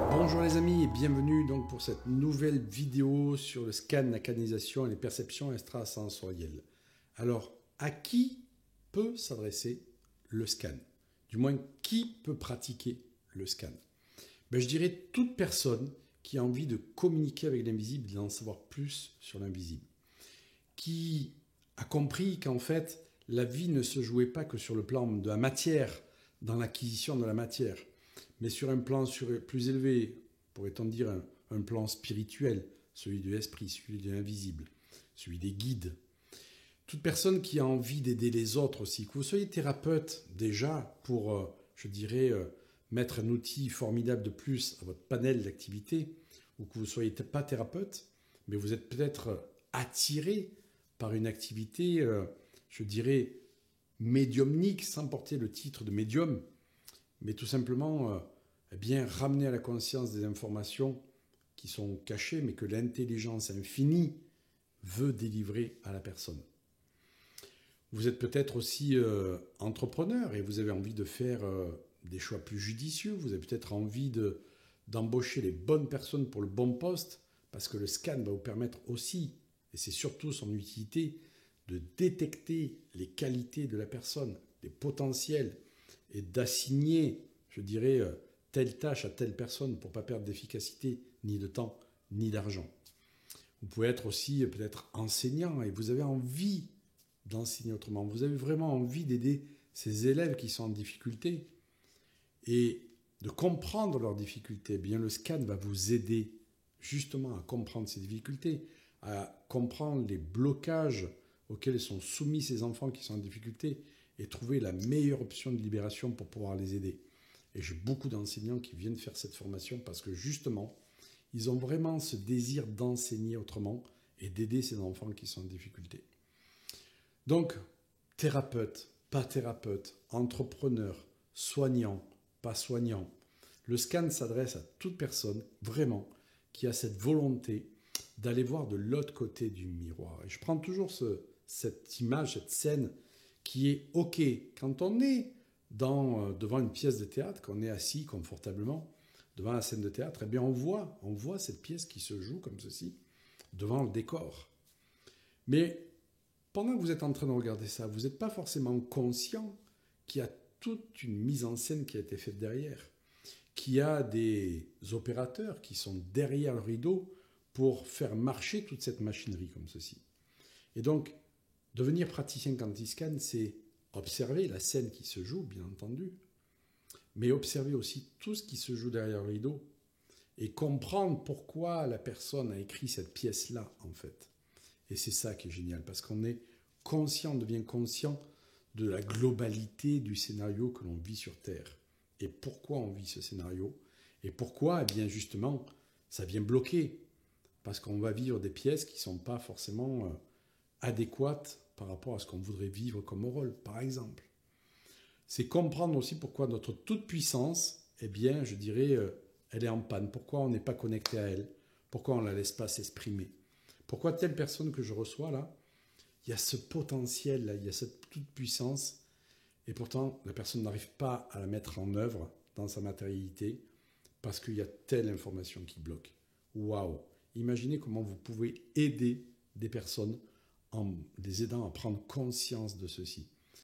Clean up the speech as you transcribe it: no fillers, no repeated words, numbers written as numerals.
Bonjour les amis et bienvenue donc pour cette nouvelle vidéo sur le scan, la canalisation et les perceptions extrasensorielles. Alors, à qui peut s'adresser le scan? Du moins, qui peut pratiquer le scan? Je dirais toute personne qui a envie de communiquer avec l'invisible et d'en savoir plus sur l'invisible. Qui a compris qu'en fait, la vie ne se jouait pas que sur le plan de la matière, dans l'acquisition de la matière, mais sur un plan plus élevé, pourrait-on dire un plan spirituel, celui de l'esprit, celui de l'invisible, celui des guides. Toute personne qui a envie d'aider les autres aussi, que vous soyez thérapeute déjà pour, mettre un outil formidable de plus à votre panel d'activités, ou que vous ne soyez pas thérapeute, mais vous êtes peut-être attiré par une activité, médiumnique, sans porter le titre de médium, mais tout simplement ramener à la conscience des informations qui sont cachées, mais que l'intelligence infinie veut délivrer à la personne. Vous êtes peut-être aussi entrepreneur et vous avez envie de faire des choix plus judicieux. Vous avez peut-être envie d'embaucher les bonnes personnes pour le bon poste, parce que le scan va vous permettre aussi, et c'est surtout son utilité, de détecter les qualités de la personne, les potentiels, et d'assigner, telle tâche à telle personne pour ne pas perdre d'efficacité, ni de temps, ni d'argent. Vous pouvez être aussi peut-être enseignant et vous avez envie d'enseigner autrement. Vous avez vraiment envie d'aider ces élèves qui sont en difficulté et de comprendre leurs difficultés. Bien, le scan va vous aider justement à comprendre ces difficultés, à comprendre les blocages auxquels sont soumis ces enfants qui sont en difficulté et trouver la meilleure option de libération pour pouvoir les aider. Et j'ai beaucoup d'enseignants qui viennent faire cette formation parce que justement, ils ont vraiment ce désir d'enseigner autrement et d'aider ces enfants qui sont en difficulté. Donc, thérapeute, pas thérapeute, entrepreneur, soignant, pas soignant, le scan s'adresse à toute personne vraiment qui a cette volonté d'aller voir de l'autre côté du miroir. Et je prends toujours cette image, cette scène qui est OK. Quand on est devant une pièce de théâtre, qu'on est assis confortablement devant la scène de théâtre, eh bien on voit cette pièce qui se joue comme ceci, devant le décor. Mais pendant que vous êtes en train de regarder ça, vous n'êtes pas forcément conscient qu'il y a toute une mise en scène qui a été faite derrière, qu'il y a des opérateurs qui sont derrière le rideau pour faire marcher toute cette machinerie comme ceci. Et donc, devenir praticien quantiscan, c'est observer la scène qui se joue, bien entendu, mais observer aussi tout ce qui se joue derrière le rideau et comprendre pourquoi la personne a écrit cette pièce-là, en fait. Et c'est ça qui est génial, parce qu'on est conscient, on devient conscient de la globalité du scénario que l'on vit sur Terre. Et pourquoi on vit ce scénario. Et pourquoi, eh bien justement, ça vient bloquer. Parce qu'on va vivre des pièces qui ne sont pas forcément adéquates par rapport à ce qu'on voudrait vivre comme rôle, par exemple. C'est comprendre aussi pourquoi notre toute-puissance, eh bien, elle est en panne. Pourquoi on n'est pas connecté à elle. Pourquoi on ne la laisse pas s'exprimer. Pourquoi telle personne que je reçois là, il y a ce potentiel là, il y a cette toute-puissance, et pourtant la personne n'arrive pas à la mettre en œuvre dans sa matérialité parce qu'il y a telle information qui bloque. Waouh! Imaginez comment vous pouvez aider des personnes en les aidant à prendre conscience de ceci.